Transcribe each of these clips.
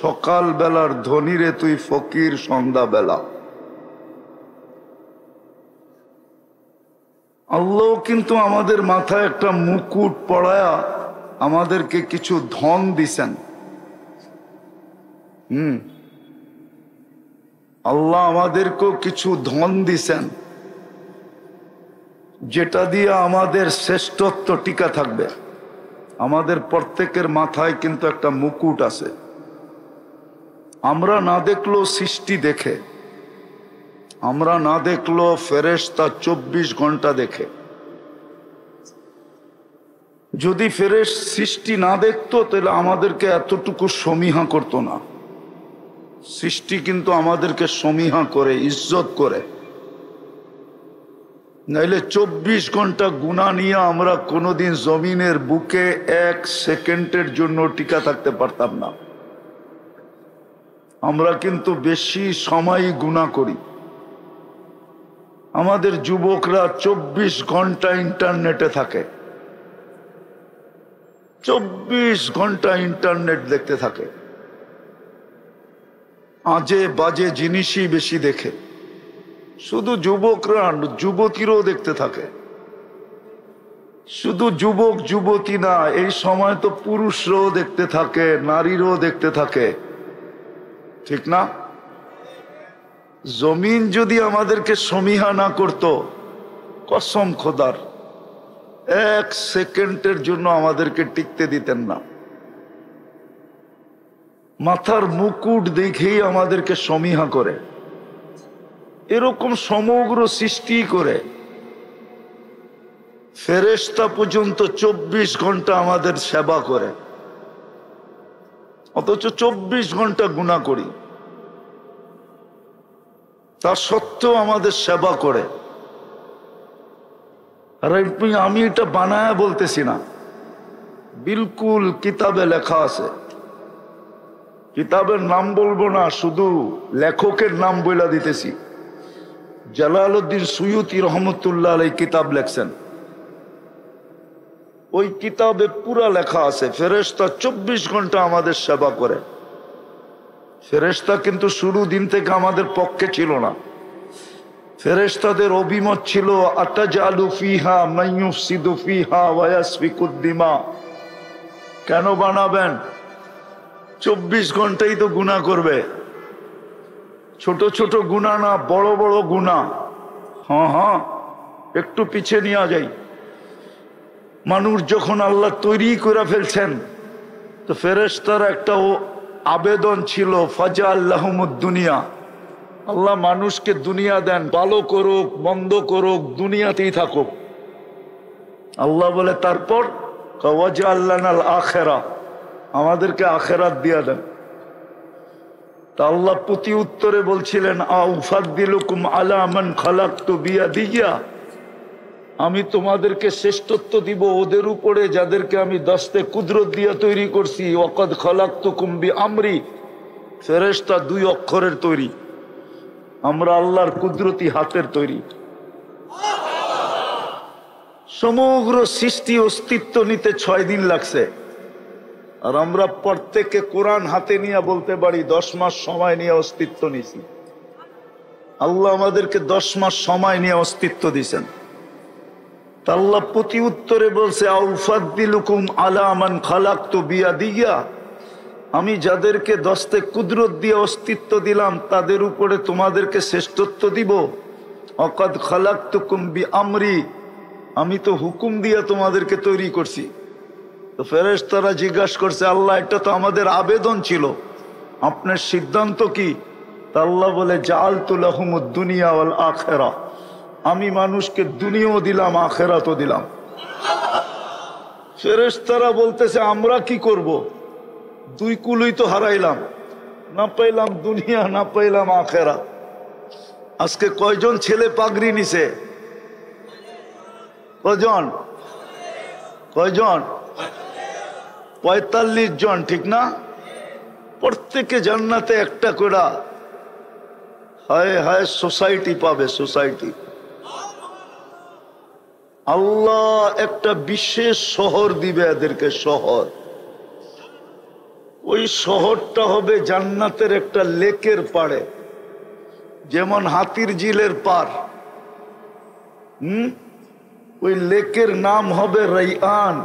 সকাল বেলার ধনীরে তুই ফকির সন্ধ্যা বেলা। আল্লাহ কিন্তু আমাদের মাথায় একটা মুকুট পড়ায়া আমাদেরকে কিছু ধন দিছেন। আল্লাহ আমাদেরকেও কিছু ধন দিছেন, যেটা দিয়ে আমাদের শ্রেষ্ঠত্ব টিকা থাকবে। আমাদের প্রত্যেকের মাথায় কিন্তু একটা মুকুট আছে। আমরা না দেখলেও সৃষ্টি দেখে, আমরা না দেখলেও ফেরেশতা 24 ঘন্টা দেখে। যদি সৃষ্টি না দেখতো তাহলে আমাদেরকে এতটুকু সমীহা করতো না। সৃষ্টি কিন্তু আমাদেরকে সমীহা করে, ইজ্জত করে। নাইলে 24 ঘন্টা গুনাহ নিয়ে আমরা কোনোদিন জমিনের বুকে 1 সেকেন্ডের জন্য টিকা থাকতে পারতাম না। আমরা কিন্তু বেশি সময় গুনাহ করি। আমাদের যুবকরা 24 ঘন্টা ইন্টারনেটে থাকে, 24 ঘন্টা ইন্টারনেট দেখতে থাকে। আজে বাজে জিনিসই বেশি দেখে। শুধু যুবকরা, যুবতীরাও দেখতে থাকে। শুধু যুবক যুবতী না, এই সময় তো পুরুষরাও দেখতে থাকে, নারীরাও দেখতে থাকে, ঠিক না? জমিন যদি আমাদেরকে সমীহা না করত, কসম খোদার 1 সেকেন্ডের জন্য আমাদেরকে টিকতে দিতেন না। মাথার মুকুট দেখেই আমাদেরকে সমীহা করে। এরকম সমগ্র সৃষ্টি করে ফেরেশতা পর্যন্ত 24 ঘন্টা আমাদের সেবা করে, অথচ 24 ঘন্টা গুনাহ করি। তা সত্ত্বেও আমাদের সেবা করে। আর আমি এটা বানায়া বলতেছি না, বিলকুল কিতাবে লেখা আছে। কিতাবের নাম বলবো না, শুধু লেখকের নাম বইলা দিতেছি। জালালউদ্দিন সুয়ুতি রহমতুল্লাহ আলাইহি কিতাব লেখছেন। ওই কিতাবে পুরা লেখা আছে ফেরেশতা 24 ঘন্টা আমাদের সেবা করে। ফেরেশতা কিন্তু শুরু দিন থেকে আমাদের পক্ষে ছিল না। ফেরেশতাদের অভিমত ছিল আতাজালু ফিহা মান ইউফসিদু ফিহা ওয়া ইয়াসফিকুদ দিমা। কেন বানাবেন? 24 ঘন্টাই তো গুনাহ করবে। ছোট ছোট গুনাহ না, বড় বড় গুনাহ। হ্যাঁ, একটু পিছিয়ে নিয়ে যাই। মানুষ যখন আল্লাহ তৈরি করে ফেলছেন, তো ফেরেশতার একটা আবেদন ছিল ফাজআল্লাহুমুদ দুনিয়া। আল্লাহ মানুষকে দুনিয়া দেন, ভালো করুক মন্দ করুক দুনিয়াতেই থাকুক। আল্লাহ বলে তারপর ওয়াজআল্লানাল আখিরা, আমাদেরকে আখিরাত দিয়া দেন। তা আল্লাহ প্রতি উত্তরে বলছিলেন আউফাদ্দিলুকুম আলা মান খালাকতু বিয়াদিয়া, আমি তোমাদেরকে শ্রেষ্ঠত্ব দিব ওদের উপরে যাদেরকে আমি দস্তে কুদরত দিয়ে তৈরি করছি। ওয়াকাদ খালাকতুকুম বিআমরি, ফেরেশতা 2 অক্ষরের তৈরি, আমরা আল্লাহর কুদরতি হাতের তৈরি। সমগ্র সৃষ্টি অস্তিত্ব নিতে 6 দিন লাগছে। আর আমরা প্রত্যেকে কোরআন হাতে নিয়ে বলতে পারি 10 মাস সময় নিয়ে অস্তিত্ব নিছি। আল্লাহ আমাদেরকে 10 মাস সময় নিয়ে অস্তিত্ব দিয়েছেন। আল্লাহ প্রতি উত্তরে বলছে আউফাদ্দিলুকুম আলা মান খালাকতু বিয়াদিয়া, আমি যাদেরকে দস্তে কুদরত দিয়ে অস্তিত্ব দিলাম তাদের উপরে তোমাদেরকে শ্রেষ্ঠত্ব দিব। ওয়াকাদ খালাকতুকুম বিআমরি, আমি তো হুকুম দিয়ে তোমাদেরকে তৈরি করছি। তো ফেরেশতারা জিজ্ঞাসা করছে আল্লাহ এটা তো আমাদের আবেদন ছিল, আপনার সিদ্ধান্ত কি? তা আল্লাহ বলে জাআলতু লাহুমুদ দুনিয়া ওয়াল আখিরা, আমি মানুষকে দুনিয়াও দিলাম আখিরাতও দিলাম। ফেরেশতারা বলতেছে আমরা কি করব? 2 কুলই তো হারাইলাম, না পাইলাম দুনিয়া না পাইলাম আখিরাত। আজকে কয়জন ছেলে পাগড়ি নিছে? কয়জন? 45 জন, ঠিক না? প্রত্যেকে জান্নাতে একটা করে হায় হায় সোসাইটি পাবে, সোসাইটি। আল্লাহ একটা বিশেষ শহর দিবে এদেরকে, শহর। ওই শহরটা হবে জান্নাতের একটা লেকের পাড়ে, যেমন হাতির ঝিলের পার। ওই লেকের নাম হবে রাইয়ান।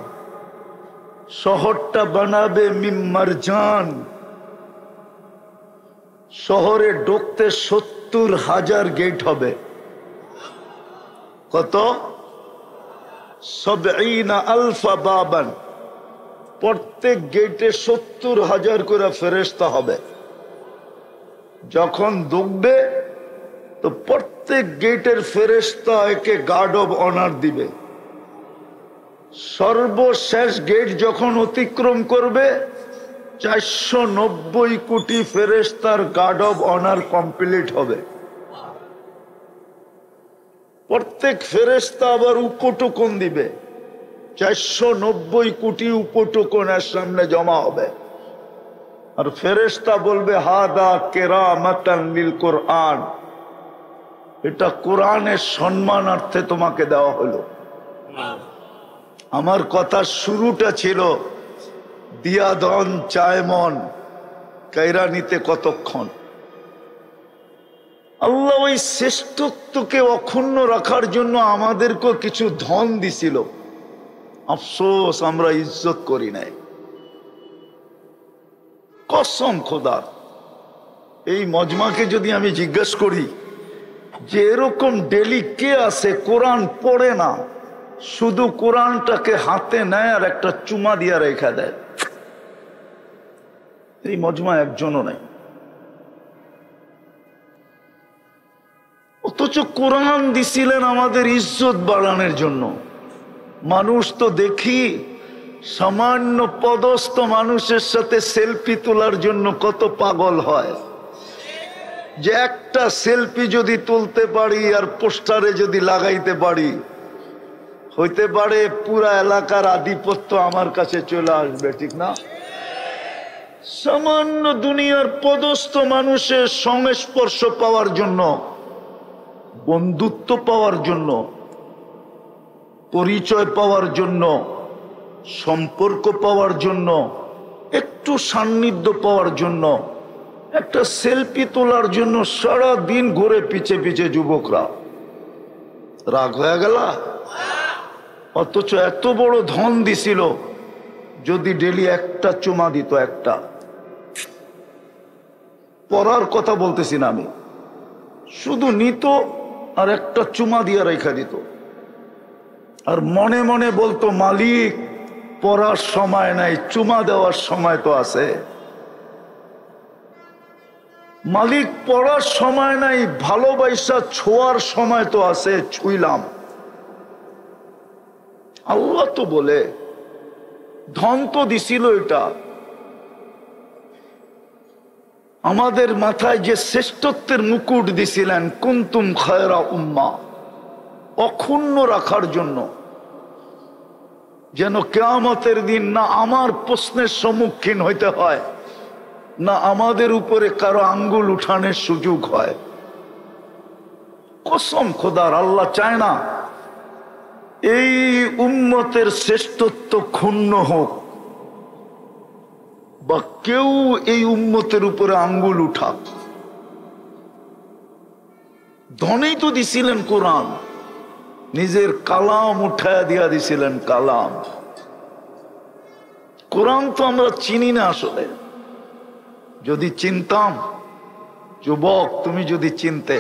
শহরটা বানাবে মিন মারজান। শহরে ঢুকতে 70,000 গেট হবে। কত? 70,000 বাবান। প্রত্যেক গেটে 70,000 করে ফেরেশতা হবে। যখন ঢুকবে তো প্রত্যেক গেটের ফেরেশতা একে গার্ড অব অনার দিবে। সর্বশেষ গেট যখন অতিক্রম করবে 490 কোটি ফেরেশতার গার্ড অব অনার কমপ্লিট হবে। প্রত্যেক ফেরেশতা আবার উপটোকন দিবে। 490 কোটি উপটোকনের সামনে জমা হবে। আর ফেরেশতা বলবে হাদা কেরামাতান লিল কোরআন, এটা কোরআনের সম্মানার্থে তোমাকে দেওয়া হলো। আমার কথার শুরুটা ছিল দিয়া ধন চায় মন, কাইরা নিতে কতক্ষণ। আল্লাহ ওই শ্রেষ্ঠত্বকে অক্ষুণ্ণ রাখার জন্য আমাদেরকে কিছু ধন দিছিল। আফসোস আমরা ইজ্জত করি নাই। কসম খোদার, এই মজমাকে যদি আমি জিজ্ঞেস করি যে এরকম ডেলি কে আছে কোরআন পড়ে না, শুধু কোরআনটাকে হাতে নেয় আর একটা চুমা দিয়া রেখা দেয়, এই মজমা একজনও নাই। অথচ কোরআন দিছিলেন আমাদের ইজ্জত বাড়ানোর জন্য। মানুষ তো দেখি সামান্য পদস্থ মানুষের সাথে সেলফি তোলার জন্য কত পাগল হয়, যে একটা সেলফি যদি তুলতে পারি আর পোস্টারে যদি লাগাইতে পারি, হইতে পারে পুরা এলাকার আধিপত্য আমার কাছে চলে আসবে, ঠিক না? সামান্য দুনিয়ার পদস্থ মানুষের সংস্পর্শ পাওয়ার জন্য, বন্ধুত্ব পাওয়ার জন্য, পরিচয় পাওয়ার জন্য, সম্পর্ক পাওয়ার জন্য, একটু সান্নিধ্য পাওয়ার জন্য, একটা সেলফি তোলার জন্য সারা দিন ঘুরে পিছে পিছে যুবকরা। রাগ হয়ে গেল? অথচ এত বড় ধন দিছিল, যদি ডেলি একটা চুমা দিত, একটা, পড়ার কথা বলতেছি না আমি, শুধু নিত আর একটা চুমা দিয়ে রেখা দিত, আর মনে মনে বলতো মালিক পড়ার সময় নাই, চুমা দেওয়ার সময় তো আছে। মালিক পড়ার সময় নাই, ভালোবাসা ছোঁয়ার সময় তো আছে, ছুইলাম। আল্লাহ তো বলে ধন তো দিছিল, এটা আমাদের মাথায় যে শ্রেষ্ঠত্বের মুকুট দিছিলেন, কুনতুম খায়রা উম্মা, অক্ষুণ্ণ রাখার জন্য, যেন কিয়ামতের দিন না আমার প্রশ্নের সম্মুখীন হইতে হয়, না আমাদের উপরে কারো আঙ্গুল উঠানোর সুযোগ হয়। কসম খোদার, আল্লাহ চায় না এই উম্মতের শ্রেষ্ঠত্ব ক্ষুণ্ণ হোক, বা কেউ এই উম্মতের উপরে আঙ্গুল উঠাক। ধনেই তো দিছিলেন কোরআন, নিজের কালাম উঠায়া দিয়া দিছিলেন, কালাম। কোরআন তো আমরা চিনি না আসলে। যদি চিনতাম, যুবক তুমি যদি চিনতে,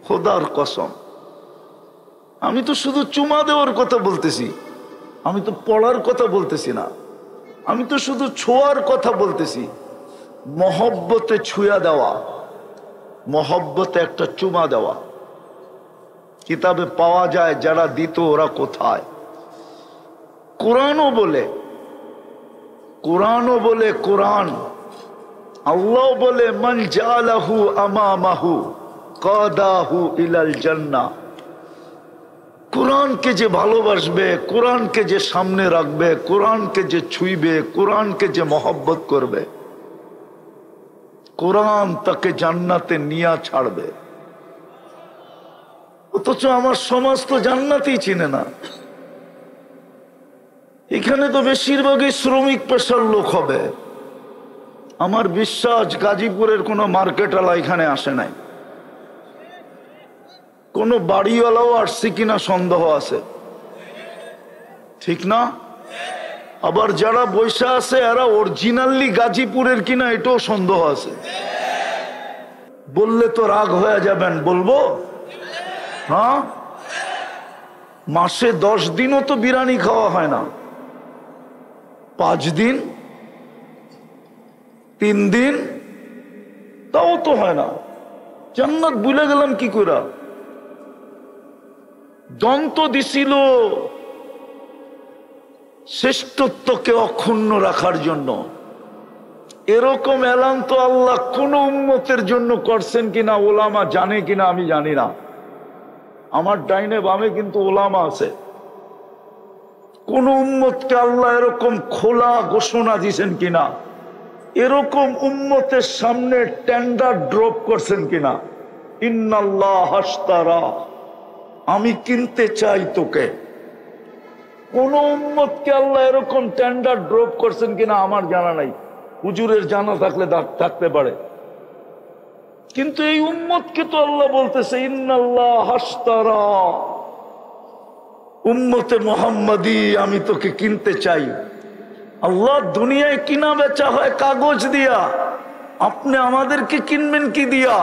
খোদার কসম, আমি তো শুধু চুমা দেওয়ার কথা বলতেছি, আমি তো পড়ার কথা বলতেছি না, আমি তো শুধু ছোঁয়ার কথা বলতেছি। মহব্বতে ছুঁয়া দেওয়া, মহব্বতে একটা চুমা দেওয়া। কিতাবে পাওয়া যায় যারা দিত ওরা কোথায়। কোরআনও বলে, কোরআনও বলে, কোরআন আল্লাহ বলে মান জালাহু আমামাহু কাদাহু ইলাল জান্নাহ। কোরআনকে যে ভালোবাসবে, কোরআনকে যে সামনে রাখবে, কোরআনকে যে ছুঁইবে, কোরআনকে যে মহব্বত করবে, কোরআন তাকে জান্নাতে নিয়ে ছাড়বে। অথচ আমার সমাজ তো জান্নাতই চিনে না। এখানে তো বেশিরভাগই শ্রমিক পেশার লোক হবে, আমার বিশ্বাস গাজীপুরের কোনো মার্কেটওয়ালা এখানে আসে নাই, কোনো বাড়িওয়ালাও আসছে কিনা সন্দেহ আছে, ঠিক না? আবার যারা বৈশা আছে এরা অরিজিনালি গাজীপুরের কিনা এটাও সন্দেহ আছে। বললে তো রাগ হয়ে যাবেন, বলবো? হ্যাঁ, মাসে 10 দিনও তো বিরিয়ানি খাওয়া হয় না, 5 দিন 3 দিন তাও তো হয় না। জান্নাত ভুলে গেলাম কি করে? দন্ত দিছিল শ্রেষ্ঠত্বকে অক্ষুণ্ণ রাখার জন্য। এরকম এলান তো আল্লাহ কোন উম্মতের জন্য করছেন কিনা ওলামা জানে কিনা আমি জানি না। আমার ডাইনে বামে কিন্তু ওলামা আছে। কোন উম্মতকে আল্লাহ এরকম খোলা ঘোষণা দিয়েছেন কিনা, এরকম উম্মতের সামনে টেন্ডার ড্রপ করছেন কিনা, ইন্নাল্লাহ হাশতারা, আমি কিনতে চাই তোকে। কোন উম্মতকে আল্লাহ এরকম টেন্ডার ড্রপ করছেন কিনা আমার জানা নাই। হুজুরের জানা থাকলে থাকতে পারে, কিন্তু এই উম্মতকে তো আল্লাহ বলতেছে ইন্নাল্লাহ হাশতারা, উম্মতে মুহাম্মাদি আমি তোকে কিনতে চাই। আল্লাহ দুনিয়ায় কিনা বেচা হয় কাগজ দিয়া, আপনি আমাদেরকে কিনবেন কি দিয়া?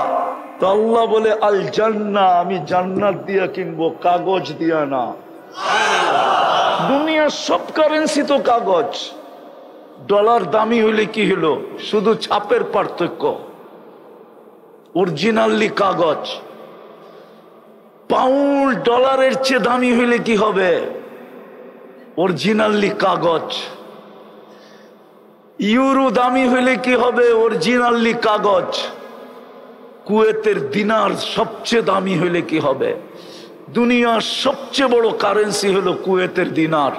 তো আল্লাহ বলে আল জান্নাহ, আমি জান্নাত দিয়া কিনবো, কাগজ দিয়া না। দুনিয়ার সব কারেন্সি তো কাগজ। ডলার দামি হইলে কি হলো, শুধু ছাপের পার্থক্য, অরিজিনালি কাগজ। পাউন্ড ডলারের চেয়ে দামি হইলে কি হবে, অরিজিনালি কাগজ। ইউরো দামি হইলে কি হবে, অরিজিনালি কাগজ। কুয়েতের দিনার সবচেয়ে দামি হইলে কি হবে? দুনিয়ার সবচেয়ে বড় কারেন্সি হলো কুয়েতের দিনার,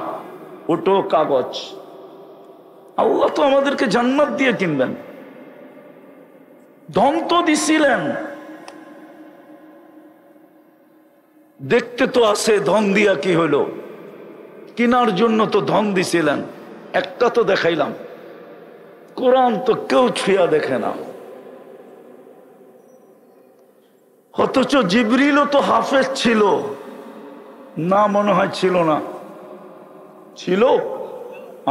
ওটাও কাগজ। আল্লাহ তো আমাদেরকে জান্নাত দিয়ে কিনবেন। ধন তো দিছিলেন, দেখতে তো আছে ধন দিয়া কি হলো, কিনার জন্য তো ধন দিছিলেন। একটা তো দেখাইলাম, কোরআন তো কেউ ছুঁয়া দেখে না। অথচ জিবরিলও তো হাফেজ ছিল না? মনে হয় ছিল না, ছিল।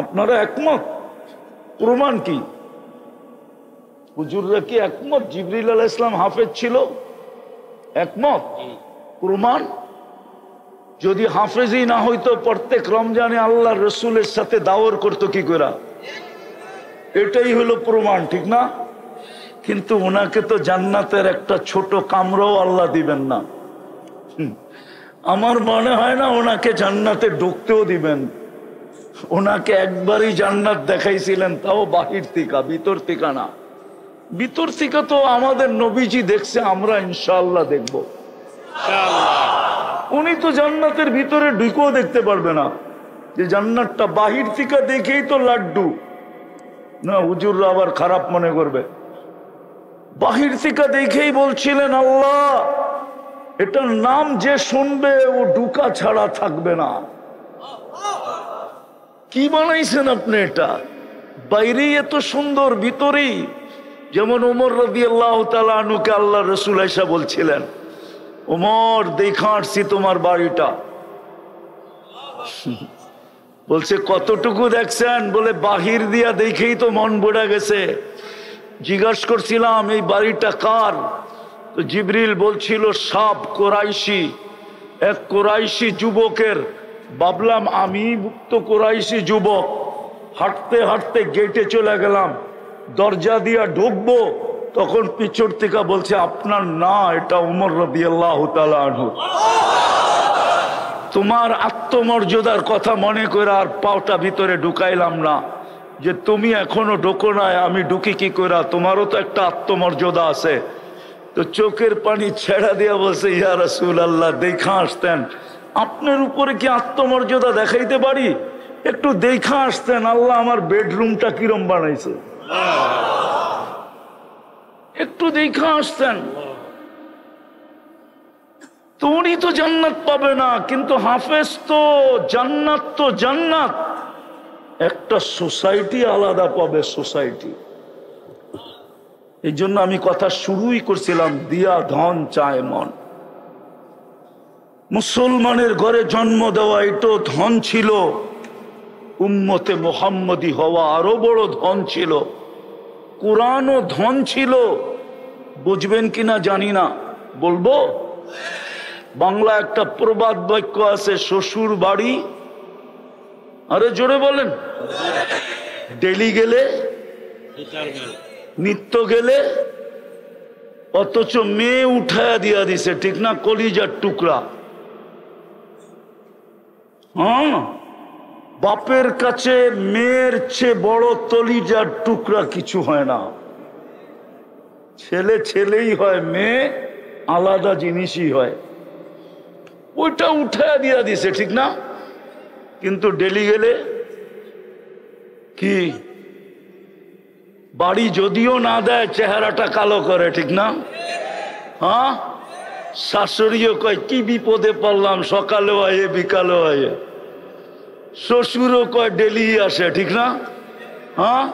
আপনারা একমত? প্রমাণ কি? হুজুররা কি একমত জিবরিল আলাইহিস সালাম হাফেজ ছিল? একমত? প্রমাণ? যদি হাফেজই না হইতো প্রত্যেক রমজানে আল্লাহ রসুলের সাথে দাওয়াত করতো কি করে? এটাই হলো প্রমাণ, ঠিক না? কিন্তু ওনাকে তো জান্নাতের একটা ছোট কামরাও আল্লাহ দিবেন না। আমার মনে হয় না ওনাকে জান্নাতে ঢুকতেও দিবেন। ওনাকে একবারই জান্নাত দেখাইছিলেন, তাও বাহির থেকে, ভিতর থেকে না। ভিতর থেকে তো আমাদের নবীজি দেখছে, আমরা ইনশাআল্লাহ দেখব। উনি তো জান্নাতের ভিতরে ঢুকেও দেখতে পারবে না, যে জান্নাতটা বাহির থেকে দেখেই তো লাড্ডু না। হুজুররা আবার খারাপ মনে করবে। বাহির থেকে দেখেই বলছিলেন আল্লাহ এটার নাম যে শুনবে ও ঢুকা ছাড়া থাকবে না। কি বানাইছেন আপনি এটা? বাইরেই এত সুন্দর, ভিতরেই। যেমন ওমর রাদিয়াল্লাহু তাআলা আনহুকে আল্লাহ রাসূল আয়েশা বলছিলেন, ওমর দেখা আসছি তোমার বাড়িটা। বলছে কতটুকু দেখছেন? বলে বাহির দিয়া দেখেই তো মন ভরে গেছে। জিজ্ঞাসা করছিলাম এই বাড়িটা কার? তো জিবরিল বলছিল সাব কোরাইশি, এক কোরাইশি যুবকের। ভাবলাম আমি তো কোরাইশি যুবক, হাঁটতে হাঁটতে গেটে চলে গেলাম, দরজা দিয়া ঢুকবো, তখন পিছর থেকে বলছে আপনার না, এটা ওমর রাদিয়াল্লাহু তাআলা আনহু। তোমার আত্মমর্যাদার কথা মনে করে আর পাওটা ভিতরে ঢুকাইলাম না, যে তুমি এখনো ঢোকো নাই, আমি ঢুকি কি করে? তোমারও তো একটা আত্মমর্যাদা আছে। তো চোখের পানি ছেড়া দিয়া বলছে ইয়া রাসূলুল্লাহ, দেখা আসতেন, আপনার উপরে কি আত্মমর্যাদা দেখাইতে পারি? একটু দেখা আসতেন, আল্লাহ আমার বেডরুমটা কিরম বানাইছে, একটু দেখা আসতেন। তো উনি তো জান্নাত পাবে না, কিন্তু হাফেজ তো জান্নাত, তো জান্নাত একটা সোসাইটি আলাদা পাবে। সোসাইটি এই জন্য আমি কথা শুরুই করছিলাম, দিয়া ধন চায় মন। মুসলমানের ঘরে জন্ম দেওয়া এটাও ধন ছিল, উম্মতে মুহাম্মদী হওয়া আরো বড় ধন ছিল, কোরআনও ধন ছিল। বুঝবেন কিনা জানি না, বলবো। বাংলা একটা প্রবাদ বাক্য আছে, শ্বশুর বাড়ি, আরে জোরে বলেন, ডেলি গেলে নিত্য গেলে, অথচ মেয়ে উঠায়া দিয়া দিছে, ঠিক না? কলিজার টুকরা। হ্যাঁ, বাপের কাছে মেয়ের চেয়ে বড় কলিজার টুকরা কিছু হয় না। ছেলে ছেলেই হয়, মেয়ে আলাদা জিনিসই হয়। ওইটা উঠায়া দিয়া দিছে, ঠিক না? কিন্তু ডেলি গেলে কি, বাড়ি যদিও না দেয়, চেহারাটা কালো করে, ঠিক না? হ্যাঁ, শাশুড়িও কয় কি বিপদে পড়লাম, সকালেও আয়ে বিকালেও আয়ে। শ্বশুরও কয় ডেলি আসে, ঠিক না? হ্যাঁ,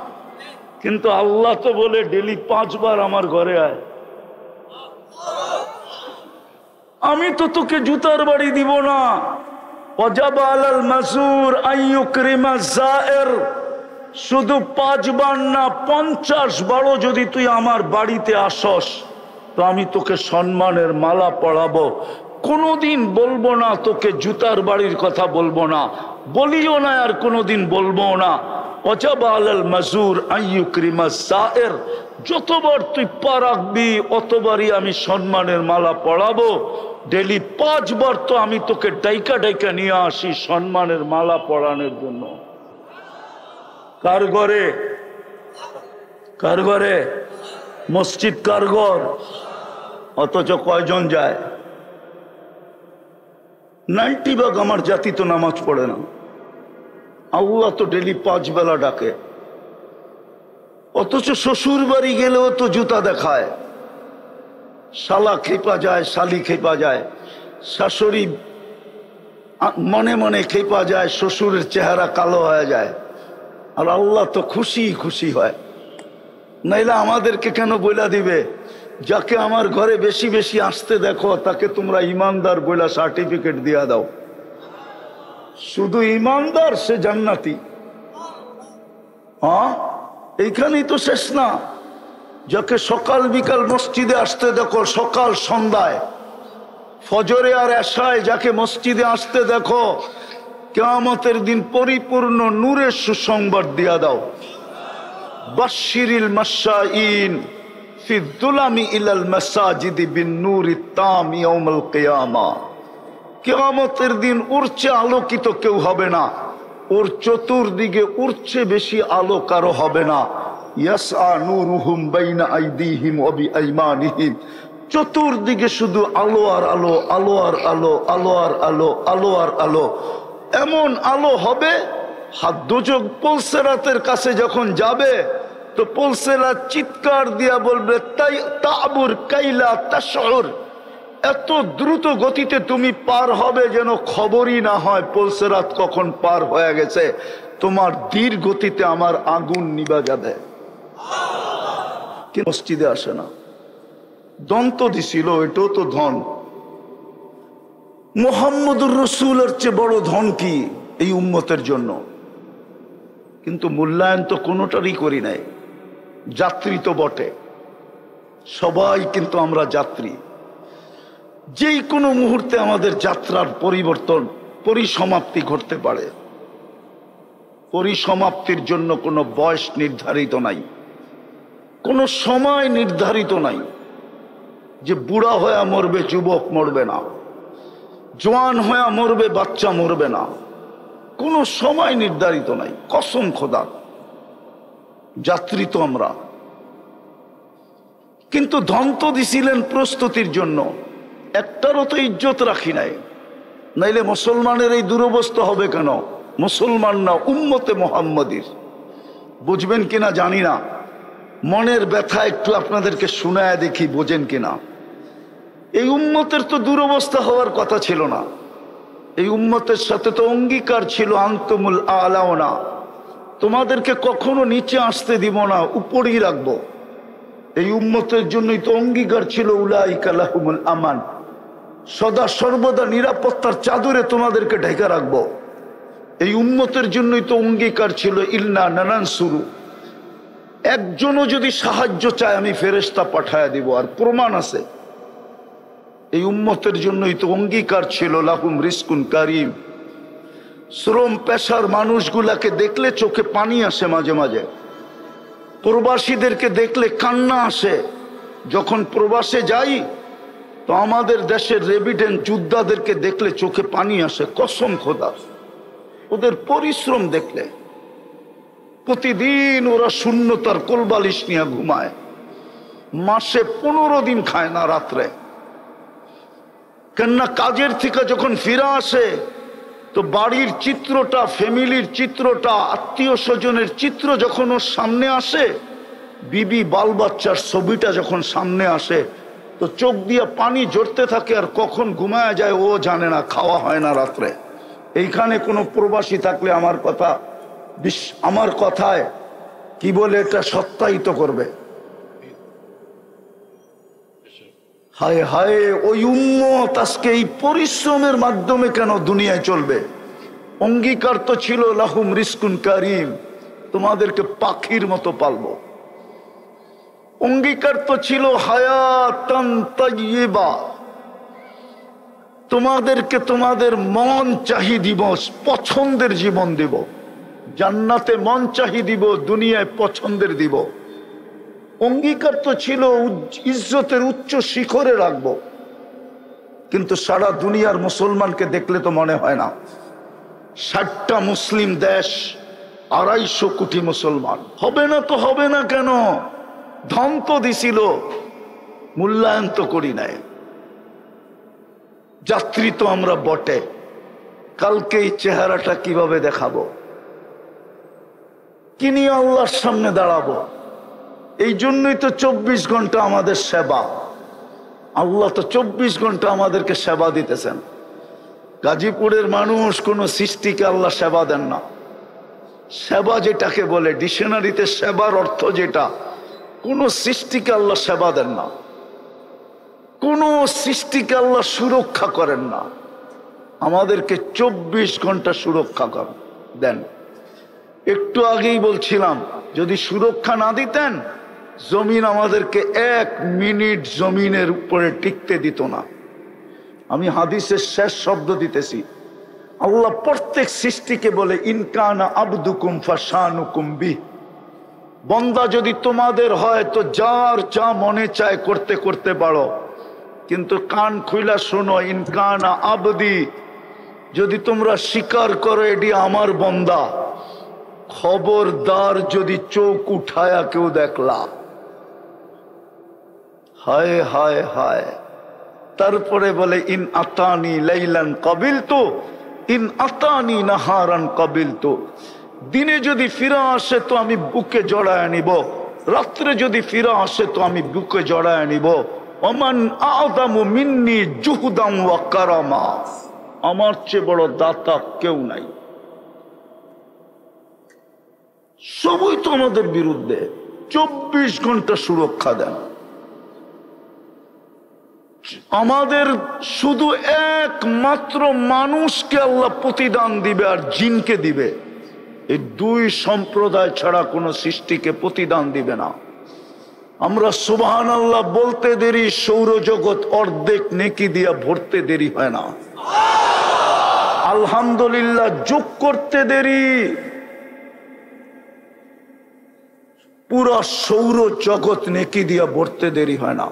কিন্তু আল্লাহ তো বলে ডেলি 5 বার আমার ঘরে আয়। আমি তো তোকে জুতার বাড়ি দিব না। ওয়াজাবা আলাল মাসুর আইয়ুকরিমা যায়ের, শুধু 5 বার না 50 বারও যদি তুই আমার বাড়িতে আসস, তো আমি তোকে সম্মানের মালা পরাবো। কোনোদিন বলবো না তোকে জুতার বাড়ির কথা, বলবো না, বলিও না, আর কোনোদিন বলবো না। ওয়াজাবা আলাল মাসুর আইয়ুকরিমা যায়ের, যতবার তুই পা রাখবি অতবারই আমি সম্মানের মালা পরাবো। ডেলি 5 বার তো আমি তোকে ডাইকা ডাইকা নিয়ে আসি সম্মানের মালা পরানোর জন্য। কার ঘরে? কার ঘরে? মসজিদ কার ঘর? অথচ কয়জন যায়? 90% আমার জাতি তো নামাজ পড়ে না। আল্লাহ তো ডেলি 5 বেলা ডাকে, অথচ শ্বশুর বাড়ি গেলেও তো জুতা দেখায়, শালা খেপা যায়, শালি খেপা যায়, শাশুড়ি মনে মনে খেপা যায়, শ্বশুরের চেহারা কালো হয়ে যায়, আর আল্লাহ তো খুশি খুশি হয়। নাইলে আমাদেরকে কেন বইলা দিবে, যাকে আমার ঘরে বেশি বেশি আসতে দেখো তাকে তোমরা ইমানদার বইলা সার্টিফিকেট দিয়া দাও। শুধু ইমানদার সে জান্নাতি। হ্যাঁ, এইখানেই তো শেষ না। যাকে সকাল বিকাল মসজিদে আসতে দেখো, সকাল সন্ধ্যায়, ফজরে আর এশায় যাকে মসজিদে আসতে দেখো, কিয়ামতের দিন পরিপূর্ণ নূরের সুসংবাদ দিয়া দাও। বাশশিরিল মাশাইন ফি যুলামি ইলাল মাসাজিদি বিন নূরিত তাম ইয়াউমুল কিয়ামা। কিয়ামতের দিন উড়ছে আলোকিত কেউ হবে না, ওর চতুর্দিকে উড়ছে বেশি আলো কারো হবে না। ইয়াসআ নূরুহুম বাইনা আইদিহিম ওয়া বিআইমানিহিম, চতুর্দিকে শুধু আলো আর আলো, আলো আর আলো, আলো আর আলো, আলো আর আলো। এমন আলো হবে, হাদ্দুজক পুলসেরাতের কাছে যখন যাবে তো পুলসেরাত চিৎকার দিয়া বলবে, তাই তাবুর কাইলা তাশউর, এত দ্রুত গতিতে তুমি পার হবে যেন খবরই না হয় পুলসেরাত কখন পার হয়ে গেছে। তোমার ধীর গতিতে আমার আগুন নিভা যাবে। কি মসজিদে আসে না? দন্ত দিছিল, এটাও তো ধন। মুহাম্মদুর রাসূলের চেয়ে বড় ধন কি এই উম্মতের জন্য? কিন্তু মূল্যায়ন তো কোনোটারই করি নাই। যাত্রী তো বটে, সবাই কিন্তু আমরা যাত্রী। যেই কোনো মুহূর্তে আমাদের যাত্রার পরিবর্তন, পরিসমাপ্তি ঘটতে পারে। পরিসমাপ্তির জন্য কোনো বয়স নির্ধারিত নাই, কোনো সময় নির্ধারিত নাই যে বুড়া হয়ে মরবে, যুবক মরবে না, জওয়ান হয়ে মরবে, বাচ্চা মরবে না, কোনো সময় নির্ধারিত নাই। কসম খোদা, যাত্রী তো আমরা। কিন্তু ধন তো দিছিলেন প্রস্তুতির জন্য, একটারও তো ইজ্জত রাখি নাই। নাইলে মুসলমানের এই দুরবস্থা হবে কেন? মুসলমান না, উম্মতে মুহাম্মাদীর। বুঝবেন কিনা জানি না, মনের ব্যথা একটু আপনাদেরকে শোনায় দেখি বোঝেন কিনা। এই উম্মতের তো দুরবস্থা হওয়ার কথা ছিল না। এই উম্মতের সাথে তো অঙ্গীকার ছিল, আনতুমুল আলাউনা, তোমাদেরকে কখনো নিচে আসতে দিব না, উপরেই রাখবো। এই উম্মতের জন্যই তো অঙ্গীকার ছিল উলাইকা লাহুমুল আমান, সদা সর্বদা নিরাপত্তার চাদরে তোমাদেরকে ঢেকে রাখবো। এই উম্মতের জন্যই তো অঙ্গীকার ছিল ইন্না নানানসুরু, একজনও যদি সাহায্য চায় আমি ফেরেশতা পাঠায়া দিব। আর প্রমাণ আছে, এই উম্মতের জন্যই তো অঙ্গীকার ছিল লাহুম রিজকুন কারীম। শ্রম পেশার মানুষগুলাকে দেখলে চোখে পানি আসে, মাঝে মাঝে প্রবাসীদেরকে দেখলে কান্না আসে। যখন প্রবাসে যাই তো আমাদের দেশের রেভিডেন্ট যোদ্ধাদেরকে দেখলে চোখে পানি আসে, কসম খোদা। ওদের পরিশ্রম দেখলে, প্রতিদিন ওরা শূন্যতার কোলবালিশ নিয়ে ঘুমায়, মাসে 15 দিন খায় না রাত্রে। কেননা কাজের থেকে যখন ফিরে আসে তো বাড়ির চিত্রটা, ফ্যামিলির চিত্রটা, আত্মীয় স্বজনের চিত্র যখন ওর সামনে আসে, বিবি বাল বাচ্চার ছবিটা যখন সামনে আসে তো চোখ দিয়ে পানি ঝরতে থাকে। আর কখন ঘুমায় যায় ও জানে না, খাওয়া হয় না রাত্রে। এইখানে কোনো প্রবাসী থাকলে আমার কথায় কি বলে এটা সত্যায়িত করবে। হায় হায়, ওই উম্মত আজকে এই পরিশ্রমের মাধ্যমে কেন দুনিয়ায় চলবে? অঙ্গীকার তো ছিল লাহুম রিজকুন কারীম, তোমাদেরকে পাখির মতো পালবো। অঙ্গীকার তো ছিল হায়াতান তাইয়্যিবা, তোমাদেরকে তোমাদের মন চাহি দিব, পছন্দের জীবন দিব। জান্নাতে মন চাহি দিব, দুনিয়ায় পছন্দের দিব। অঙ্গীকার তো ছিল ইজ্জতের উচ্চ শিখরে রাখবো। কিন্তু সারা দুনিয়ার মুসলমানকে দেখলে তো মনে হয় না। 60টা মুসলিম দেশ, 250 কোটি মুসলমান। হবে না তো হবে না কেন? ধন তো দিছিল, মূল্যায়ন তো করি নাই। যাত্রী তো আমরা বটে, কালকে এই চেহারাটা কিভাবে দেখাবো, কি নিয়ে আল্লাহর সামনে দাঁড়াবো? এই জন্যই তো 24 ঘন্টা আমাদের সেবা। আল্লাহ তো 24 ঘন্টা আমাদেরকে সেবা দিতেছেন। গাজীপুরের মানুষ কোন সৃষ্টিকে আল্লাহ সেবা দেন না। সেবা যেটাকে বলে ডিকশনারিতে সেবার অর্থ যেটা, কোন সৃষ্টিকে আল্লাহ সেবা দেন না, কোন সৃষ্টিকে আল্লাহ সুরক্ষা করেন না। আমাদেরকে 24 ঘন্টা সুরক্ষা দেন। একটু আগেই বলছিলাম, যদি সুরক্ষা না দিতেন জমিন আমাদেরকে 1 মিনিট জমিনের উপরে টিকতে দিত না। আমি হাদিসের শেষ শব্দ দিতেছি। আল্লাহ প্রত্যেক সৃষ্টিকে বলে ইনকানা আবদুকুম ফাশানুকুম বি, বন্দা যদি তোমাদের হয় তো যার যা মনে চায় করতে করতে পারো, কিন্তু কান খুইলা শোনো, ইনকানা আবদি, যদি তোমরা স্বীকার করো এটি আমার বন্দা, খবরদার যদি চোখ উঠায়া কেউ দেখলা, হায় হায় হায়। তারপরে বলে ইন আতানি লাইলান কাবিলতু, ইন আতানি নাহারান কাবিলতু, দিনে যদি ফিরে আসে তো আমি বুকে জড়ায় নিব, রাত্রে যদি ফিরে আসে তো আমি বুকে জড়ায় নিব। ওমান আযামু মিন্নি জুহদাম ওয়া কারামা, আমার চেয়ে বড় দাতা কেউ নাই। সবই তো আমাদের বিরুদ্ধে। 24 ঘন্টা সুরক্ষা দেন। আমাদের শুধু একমাত্র মানুষকে আল্লাহ প্রতিদান দিবে আর জিনকে দিবে। এই 2 সম্প্রদায় ছাড়া কোনো সৃষ্টিকে প্রতিদান দিবে না। আমরা সুবহানাল্লাহ বলতে দেরি, সৌরজগৎ অর্ধেক নেকি দিয়া ভরতে দেরি হয় না। আলহামদুলিল্লাহ যোগ করতে দেরি, পুরা সৌরজগৎ নেকি দিয়া ভরতে দেরি হয় না।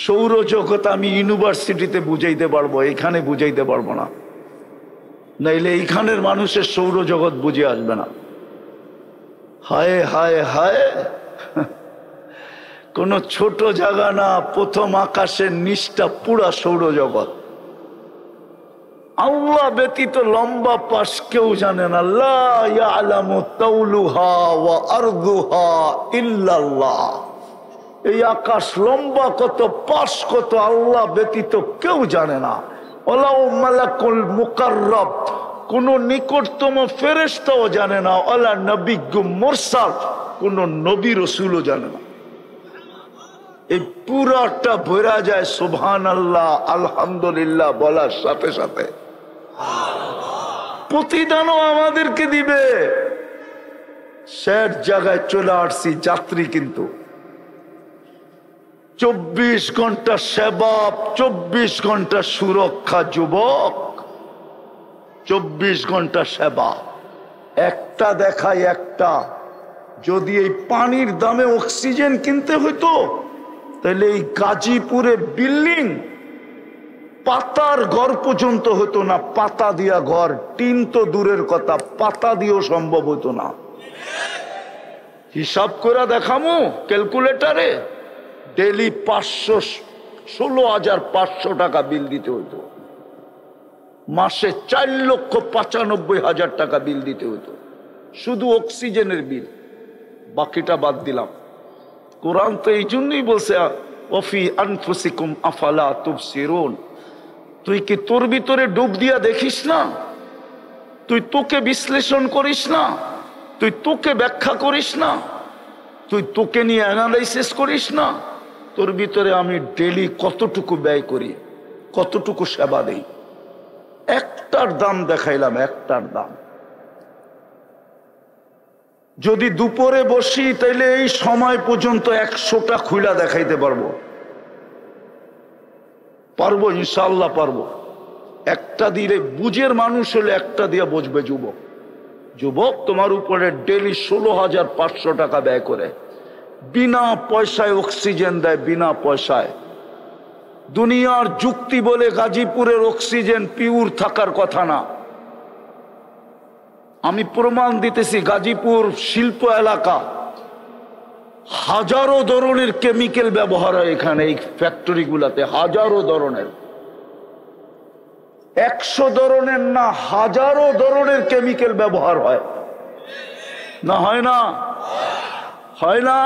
সৌরজগৎ আমি ইউনিভার্সিটিতে বুঝাইতে পারবো, এখানে বুঝাইতে পারবো না, নাইলে এইখানের মানুষের সৌরজগৎ বুঝে আসবে না। হায় হায় হায়, কোন ছোট জায়গা না, প্রথম আকাশের নিচটা পুরা সৌরজগৎ। আল্লাহ ব্যতীত লম্বা পাশ কেউ জানে না। লা ইয়ালামু তাওলুহা ওয়া আরদুহা ইল্লাল্লাহ। এই আকাশ লম্বা কত, পাশ কত, আল্লাহ ব্যতীত কেউ জানে না। ওয়ালাউ মালাকুল মুকাররব, কোন নিকটতম ফেরেশতাও জানে না। ওয়ালা নবিয়্যুম মুরসাল, কোন নবী রসুলও জানে না। এই পুরাটা ভরা যায় সুবহানাল্লাহ আলহামদুলিল্লাহ বলার সাথে সাথে। প্রতিদানও আমাদেরকে দিবে। শেষ জায়গায় চলে আসছি যাত্রী, কিন্তু 24 ঘন্টা সেবা, 24 ঘন্টা সুরক্ষা। যুবক, 24 ঘন্টা সেবা। একটা দেখাই একটা, যদি এই পানির দামে অক্সিজেন কিনতে হইতো তাহলে এই গাজীপুরে বিল্ডিং পাতার ঘর পর্যন্ত হতো না। পাতা দিয়া ঘর, টিন তো দূরের কথা, পাতা দিয়েও সম্ভব হতো না। হিসাব করে দেখামু ক্যালকুলেটারে, ডেলি 16,500 টাকা বিল দিতে হতো। মাসে 4,95,000 টাকা বিল দিতে হতো শুধু অক্সিজেনের বিল। বাকিটা বাদ দিলাম। কোরআন তো এই জন্যই বলছে ওয়াফি আনফুসিকুম আফালা তুবসিরুন। তুই কি তোর ভিতরে ডুব দিয়া দেখিস না? তুই তোকে বিশ্লেষণ করিস না? তুই তোকে ব্যাখ্যা করিস না? তুই তোকে নিয়ে অ্যানালাইসিস করিস না? তোর ভিতরে আমি ডেলি কতটুকু ব্যয় করি, কতটুকু সেবা দেই। একটার দাম দেখাইলাম, একটার দাম। যদি দুপুরে বসি তাইলে এই সময় পর্যন্ত 100টা খুইলা দেখাইতে পারবো। পারবো, ইনশাআল্লাহ পারবো। একটা দিলে বুঝের মানুষ হলে একটা দিয়ে বুঝবে। যুবক, যুবক তোমার উপরে ডেলি 16,500 টাকা ব্যয় করে, বিনা পয়সায় অক্সিজেন দেয়, বিনা পয়সায়। দুনিয়ার যুক্তি বলে গাজীপুরের অক্সিজেন পিওর থাকার কথা না। আমি প্রমাণ দিতেছি, গাজীপুর শিল্প এলাকা, হাজারো ধরনের কেমিক্যাল ব্যবহার হয় এখানে। এই ফ্যাক্টরি গুলাতে হাজারো ধরনের, 100 ধরনের না, হাজারো ধরনের কেমিক্যাল ব্যবহার হয় না? হয় না? হয় না?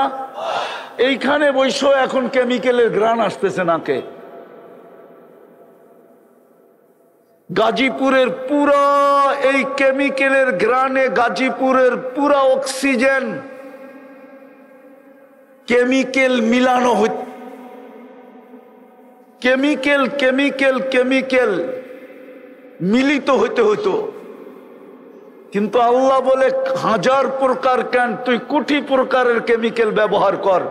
এইখানে বৈশ্ব এখন কেমিক্যালের গ্রান আসতেছে নাকে। গাজীপুরের পুরা এই কেমিক্যালের গ্রানে, গাজীপুরের পুরা অক্সিজেন কেমিক্যাল মিলানো হচ্ছে। কেমিক্যাল কেমিক্যাল কেমিক্যাল মিলিত হইতে হইতো, কিন্তু আল্লাহ বলে 1000 প্রকার কেন, তুই কোটি প্রকারের কেমিক্যাল ব্যবহার কর,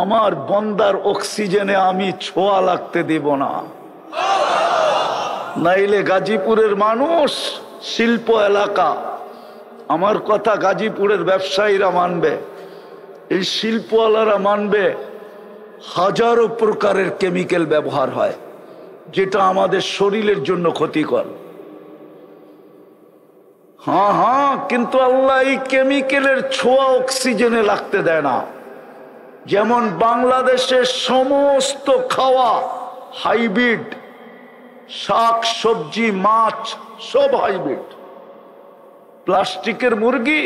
আমার বন্দার অক্সিজেনে আমি ছোঁয়া লাগতে দেব না। নাইলে গাজীপুরের মানুষ, শিল্প এলাকা, আমার কথা গাজীপুরের ব্যবসায়ীরা মানবে, এই শিল্পওয়ালারা মানবে, হাজারো প্রকারের কেমিক্যাল ব্যবহার হয় যেটা আমাদের শরীরের জন্য ক্ষতিকর। হ্যাঁ হ্যাঁ, কিন্তু আল্লাহ এই কেমিক্যালের ছোঁয়া অক্সিজেনে লাগতে দেয় না। যেমন বাংলাদেশের সমস্ত খাওয়া হাইব্রিড, শাক সবজি মাছ সব হাইব্রিড। প্লাস্টিকের মুরগি,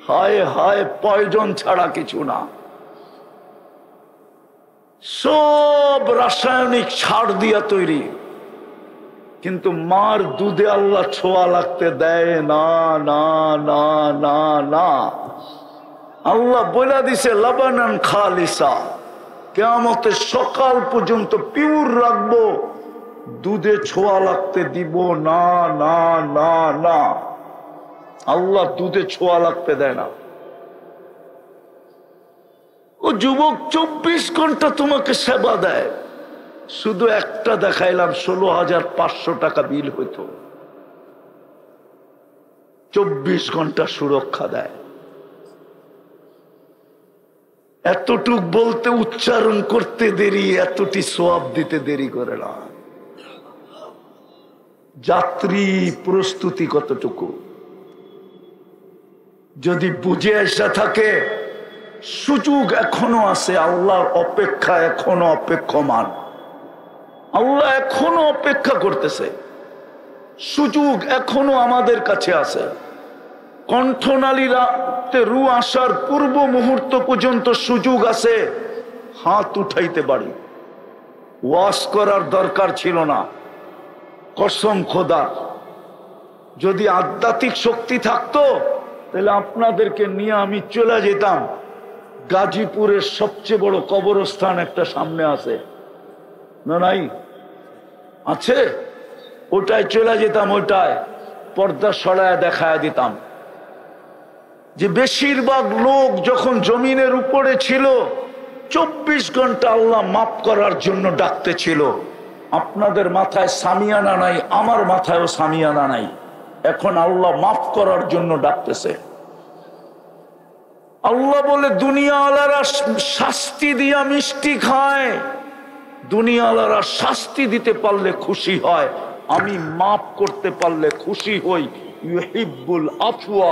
হায় হায়, পয়জন ছাড়া কিছু না, সব রাসায়নিক সার দিয়া তৈরি। কিন্তু মার দুধে আল্লাহ ছোঁয়া লাগতে দেয় না, না না না না। আল্লাহ বলে দিছে লাবানান খালিসা, কিয়ামতের সকাল পর্যন্ত পিওর রাখবো, দুধে ছোঁয়া লাগতে দিব না, না না না। আল্লাহ দুধে ছোঁয়া লাগতে দেয় না। ও যুবক 24 ঘন্টা তোমাকে সেবা দেয়। শুধু একটা দেখাইলাম, 16,500 টাকা বিল হইতো, 24 ঘন্টা সুরক্ষা দেয়। এতটুক বলতে, উচ্চারণ করতে দেরি, এতটি সওয়াব দিতে দেরি করে না। যাত্রী প্রস্তুতি কতটুকু যদি বুঝে আসা থাকে, সুযোগ এখনো আছে। আল্লাহর অপেক্ষা এখনো অপেক্ষমান। আল্লাহ এখনো অপেক্ষা করতেছে, সুযোগ এখনো আমাদের কাছে আছে। কণ্ঠনালী রাতে রু আসার পূর্ব মুহূর্ত পর্যন্ত সুযোগ আছে, হাত উঠাইতে পারি। ওয়াজ করার দরকার ছিল না। কসম খোদা, যদি আধ্যাত্মিক শক্তি থাকতো তাহলে আপনাদেরকে নিয়ে আমি চলে যেতাম গাজীপুরের সবচেয়ে বড় কবরস্থান একটা সামনে আছে না? নাই? আছে? ওটায় চলে যেতাম, ওটায় পর্দা সরায় দেখায় দিতাম যে বেশিরভাগ লোক যখন জমিনের উপরে ছিল 24 ঘন্টা আল্লাহ মাফ করার জন্য ডাকতে ছিল। আপনাদের মাথায় সামিয়ানা নাই, আমার মাথায়ও সামিয়ানা নাই, এখন আল্লাহ মাফ করার জন্য ডাকতেছে। আল্লাহ বলে দুনিয়াওয়ালারা শাস্তি দিয়া মিষ্টি খায়, দুনিয়াওয়ালারা শাস্তি দিতে পারলে খুশি হয়, আমি মাফ করতে পারলে খুশি হই। ইউহিব্বুল আফওয়া,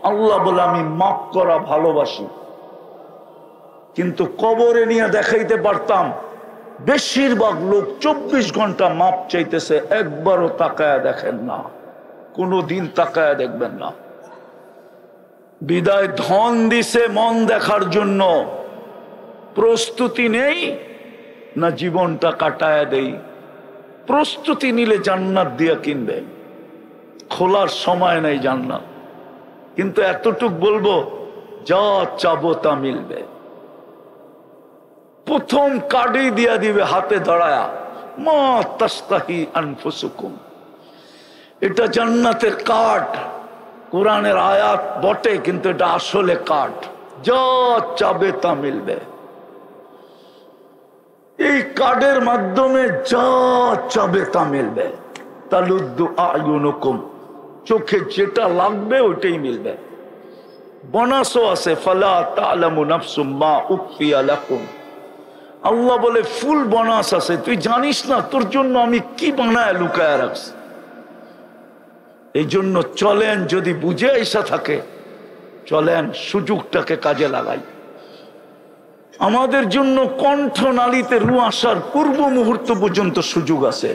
আল্লাহ বলে আমি মাফ করা ভালোবাসি। কিন্তু কবরে নিয়ে দেখাইতে পারতাম বেশিরভাগ লোক 24 ঘন্টা মাপ চাইতেছে, একবারও তাকায়া দেখেন না, কোনদিন তাকায়া দেখবেন না। বিদায় ধন দিছে মন দেখার জন্য, প্রস্তুতি নেই না জীবনটা কাটায়া দেই। প্রস্তুতি নিলে জান্নাত দিয়া কিনবে, খোলার সময় নাই জান্নাত। কিন্তু এতটুক বলবো, যা চাবো তা মিলবে। প্রথম কার্ডই দিয়া দিবে হাতে ধরায়া, মা তাস্তাহি আনফুসুকুম। এটা জান্নাতের কার্ড, কোরআনের আয়াত বটে, কিন্তু এটা আসলে কার্ড। যা চাবে তা মিলবে। এই কার্ডের মাধ্যমে যা চাবে তা মিলবে। তালুদ্দু আয়ুনুকুম, চোখে যেটা লাগবে ওইটাই মিলবে। বোনাসও আছে, ফালা তা'লামু নাফসুম মা উখফিয়া লাকুম। আল্লাহ বলে ফুল বোনাস আছে, তুই জানিস না তোর জন্য আমি কি বানায় লুকায় রাখছি। এই জন্য চলেন, যদি বুঝে আইসা থাকে চলেন, সুযোগটাকে কাজে লাগাই। আমাদের জন্য কণ্ঠনালীতে রু আসার পূর্ব মুহূর্ত পর্যন্ত সুযোগ আছে।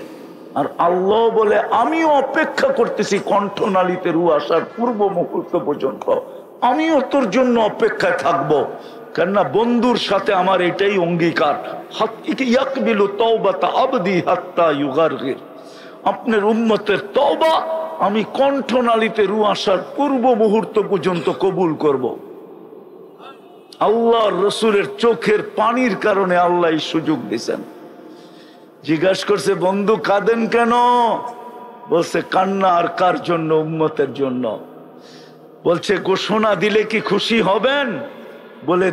আর আল্লাহ বলে আমিও অপেক্ষা করতেছি কণ্ঠনালীতে রু আসার পূর্ব মুহূর্ত পর্যন্ত, আমিও তোর জন্য অপেক্ষায় থাকবো। কেননা বন্ধুর সাথে আমার এটাই অঙ্গীকার, আপনার উম্মতের তওবা আমি কণ্ঠনালীতে রু আসার পূর্ব মুহূর্ত পর্যন্ত কবুল করব। আল্লাহর রসুলের চোখের পানির কারণে আল্লাহ এই সুযোগ দিয়েছেন। জিজ্ঞাসা করছে, বন্ধু কাঁদেন কেন? বলছে, কান্না আর কার জন্য? উম্মতের জন্য। বলছে, ঘোষণা দিলে কি খুশি হবেন? বলে,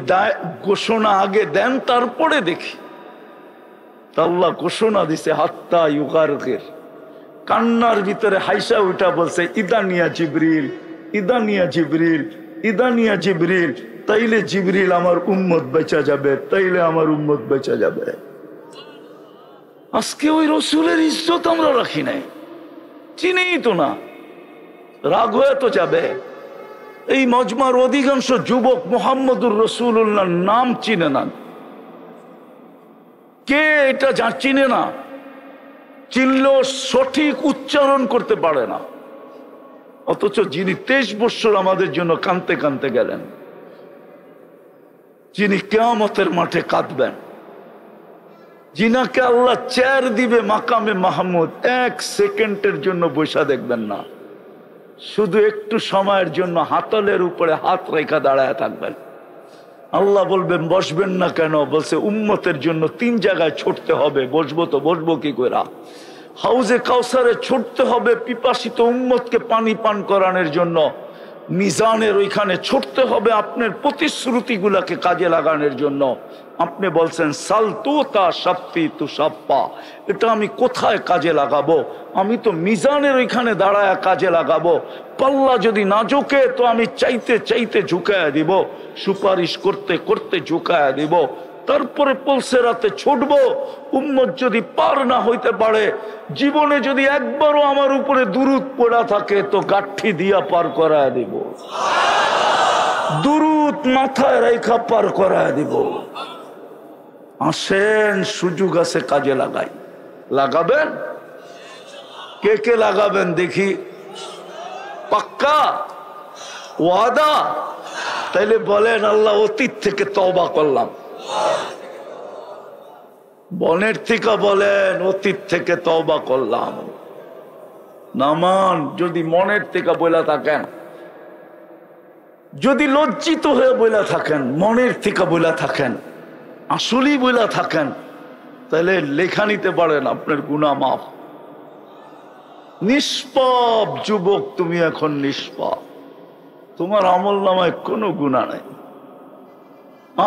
ঘোষণা আগে দেন, তারপরে দেখি। আল্লাহ ঘোষণা দিছে, হাত্তা ইউগারগির। কান্নার ভিতরে হাইসা উঠা বলছে, ইদানিয়া জিবরিল, ইদানিয়া জিবরিল, ইদানিয়া জিবরিল। তাইলে জিবরিল আমার উম্মত বেঁচা যাবে, তাইলে আমার উম্মত বেঁচা যাবে। আজকে ওই রসুলের ইজ্জত আমরা রাখি নাই, চিনেই তো না, রাগ হয়ে তো যাবে। এই মজমার অধিকাংশ যুবক মুহাম্মদুর রাসূলুল্লাহর নাম চিনে না। কে এটা যা চিনে না, চিনলেও সঠিক উচ্চারণ করতে পারে না। অথচ যিনি 23 বছর আমাদের জন্য কাঁদতে কাঁদতে গেলেন, যিনি কিয়ামতের মাঠে কাঁদবেন, যিনাকে আল্লাহ চেয়ার দিবে মাকামে মাহমুদ, 1 সেকেন্ডের জন্য বৈশা দেখবেন না, শুধু একটু সময়ের জন্য হাতলের উপরে হাত রেখা দাঁড়ায় থাকবেন। আল্লাহ বলবেন, বসবেন না কেন? বলছে, উম্মতের জন্য 3 জায়গায় ছুটতে হবে। বসবো তো বসবো কি করে? হাউজে কাউসারে ছুটতে হবে পিপাসিত উম্মতকে পানি পান করানোর জন্য। মিজানের ওইখানে ছুটতে হবে আপনার প্রতিশ্রুতিগুলাকে কাজে লাগানোর জন্য। আপনি বলছেন, সালতুতা শাফি তু শাফা, এটা আমি কোথায় কাজে লাগাবো? আমি তো মিজানের ওইখানে দাঁড়ায় কাজে লাগাবো। পাল্লা যদি না ঝুঁকে তো আমি চাইতে চাইতে ঝুঁকায়া দিব, সুপারিশ করতে করতে ঝুঁকায়া দিব। তারপরে পলসেরাতে ছুটবো। উম্মত যদি পার না হইতে পারে, জীবনে যদি একবারও আমার উপরে দুরূদ পড়া থাকে, তো গাঠি দিয়া পার করায় দিব, দুরূদ মাথায় রেখা পার করায় দিব। আসেন, সুযোগ আছে, কাজে লাগাই। লাগাবেন? কে কে লাগাবেন দেখি? পাক্কা ওয়াদা? তাইলে বলেন, আল্লাহ অতীত থেকে তওবা করলাম। বনের থেকে বলেন, অতীত থেকে তওবা করলাম। নামান যদি মনের থেকে বলে থাকেন, যদি লজ্জিত হয়ে বইলা থাকেন, মনের থেকে বইলা থাকেন, আসলেই বইলা থাকেন, তাহলে লেখা নিতে পারেন, আপনার গুনাহ মাফ। নিষ্পাপ যুবক, তুমি এখন নিষ্পাপ, তোমার আমল নামায় কোনো গুনাহ নাই।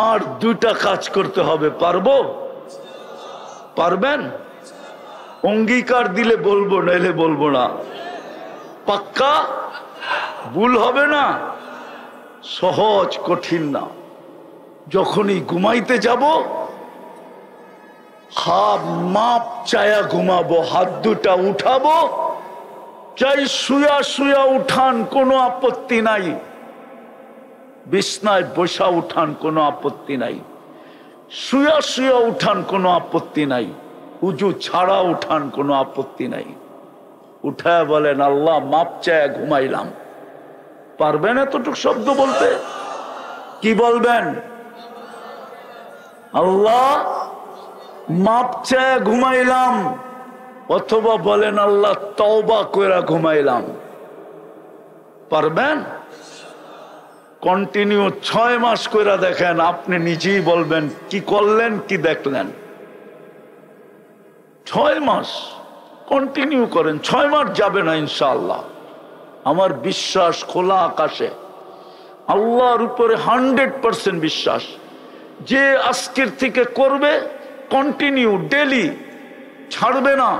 আর দুইটা কাজ করতে হবে, পারবো? পারবেন? অঙ্গীকার দিলে বলবো, নাইলে বলবো না। পাক্কা? ভুল হবে না? সহজ, কঠিন না। যখনই ঘুমাইতে যাব, হাত মাপ চায়া ঘুমাবো, হাত দুটা উঠাবো, চাই শুয়া শুয়া উঠান, কোনো আপত্তি নাই। বিছনায় বসা উঠান, কোনো আপত্তি নাই। শুয়া শুয়া উঠান, কোনো আপত্তি নাই। উজু ছাড়া উঠান, কোনো আপত্তি নাই। উঠায় বলেন, আল্লাহ মাপ চায়া ঘুমাইলাম। পারবেন এতটুকু শব্দ বলতে? কি বলবেন? আল্লাহ মাপ চায়া ঘুমাইলাম। অথবা বলেন, আল্লাহ তওবা কইরা ঘুমাইলাম। পারবেন? কন্টিনিউ 6 মাস কইরা দেখেন, আপনি নিজেই বলবেন কি করলেন, কি দেখলেন। 6 মাস কন্টিনিউ করেন, 6 মাস যাবে না ইনশাআল্লাহ। আমার বিশ্বাস খোলা আকাশে, আল্লাহর উপরে 100% বিশ্বাস। যে আজকের থেকে করবে কন্টিনিউ ডেলি, ছাড়বে না,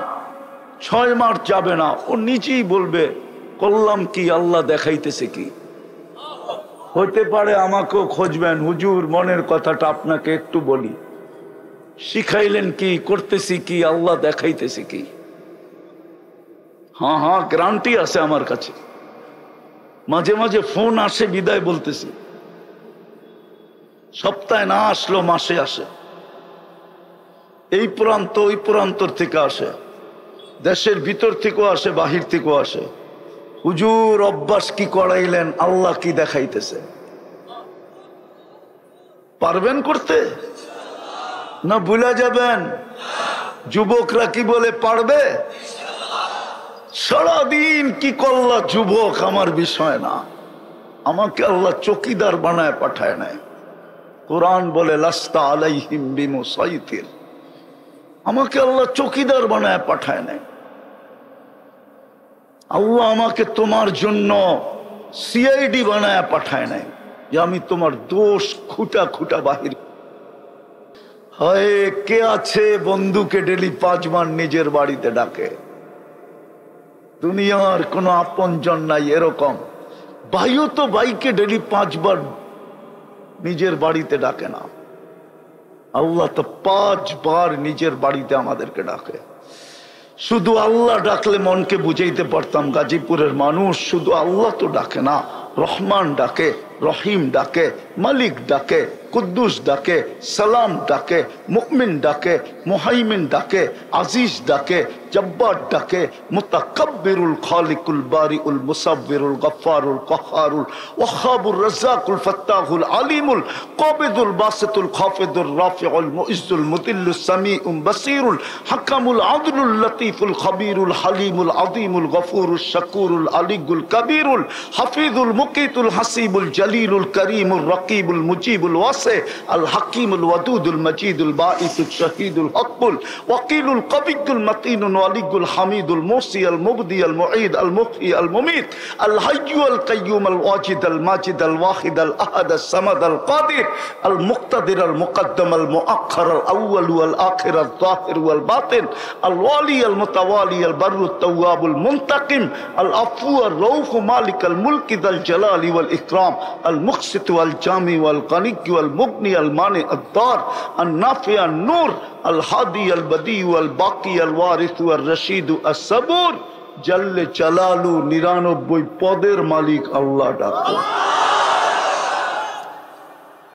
6 মাস যাবে না, ও নিজেই বলবে করলাম কি, আল্লাহ দেখাইতেছে কি। হতে পারে আমাকেও খুঁজবেন, হুজুর মনের কথাটা আপনাকে একটু বলি, শিখাইলেন কি, করতেছি কি, আল্লাহ দেখাইতেছে কি। হ্যাঁ হ্যাঁ, গ্যারান্টি আছে আমার কাছে। মাঝে মাঝে ফোন আসে, বিদায় বলতেছি। সপ্তাহে না আসলো মাসে আসে। এই প্রান্ত ওই প্রান্তর থেকে আসে, দেশের ভিতর থেকেও আসে, বাহির থেকেও আসে। হুজুর অভ্যাস কি করাইলেন, আল্লাহ কি দেখাইতেছে। পারবেন করতে না ভুলে যাবেন? যুবকরা কি বলে, পারবে? সারাদিন কি করলা যুবক, আমার বিষয় না। আমাকে আল্লাহ চৌকিদার বানায় পাঠায় নাই। কোরআন বলে লাস্তা আলাইহিম বিমুসাইতির। আমাকে আল্লাহ চৌকিদার বানায় পাঠায় নাই। আল্লাহ আমাকে তোমার জন্য সিআইডি বানায় পাঠায় নাই যে আমি তোমার দোষ খুঁটা খুঁটা বাহির। হয় কে আছে বন্ধুকে ডেলি 5 বার নিজের বাড়িতে ডাকে? দুনিয়ার কোনো আপনজন নাই এরকম। ভাইও তো ভাইকে ডেলি 5 বার নিজের বাড়িতে ডাকে না। আল্লাহ তো 5 বার নিজের বাড়িতে আমাদেরকে ডাকে। শুধু আল্লাহ ডাকলে মনকে বুঝাইতে পারতাম, গাজীপুরের মানুষ শুধু আল্লাহ তো ডাকে না, রহমান ডাকে, রহিম ডাকে, মালিক ডাকে, কুদ্দুস ডাকে, সালাম ডাকে, মুমিন ডাকে, মুহাইমিন ডাকে, আজিজ ডাকে, জব্বার ডাকে, মুতাকাব্বিরুল খালিকুল বারিউল মুসাব্বিরুল গফফারুল কহ্হারুল ওয়াহ্হাবুর রাজ্জাকুল ফাত্তাহুল আলিমুল কাবিদুল বাসিতুল খাফিদুর রাফিউল মুইজ্জুল মুদিল্লুস সামিউল বাসিরুল হাকামুল আদলুল লতীফুল খবীরুল হালিমুল আযীমুল গফুরুশ শাকুরুল আলিগুল কবীরুল হাফিজুল মুকিতুল হাসিবুল জলিলুল করিমুর রকিবুল মুজিবুল ওয়াসি আল হাকিমুল ওয়াদুদুল মজিদুল বাঈসুল শহীদুল হকুল ওয়াকিলুল কবিয়ুল মতিনুল ওয়ালিগুল হামিদুল মুসি আল মুবদি আল মুঈদ আল মুহয়ি আল মুমিত আল হাইয়্যু আল কাইয়্যুম আল ওয়াজিদ আল মাজিদ আল ওয়াহিদ আল আহাদ আস সামাদ আল কাদির আল মুক্তাদির আল মুকদ্দম আল মুআখ্খার আল আউয়াল ওয়াল আখির আল যাহির ওয়াল বাতিন আল ওয়ালি আল মুতাওয়ালি আল বাররুত তাওয়াবুল মুনতাকিম আল আফু আর রউফ মালিক আল মুলক যাল জালালি ওয়াল ইকরাম আল মুকসিত ওয়াল জামি ওয়াল গানি ওয়াল মুগনি আল মানি আদ দার আন নাফি আন নূর আল হাদি আল বদি ওয়াল বাকি আল ওয়ারিস ওয়াল রশিদ আস সাবুর জাল্লে জালালু 99 পদের মালিক আল্লাহ ডাকো।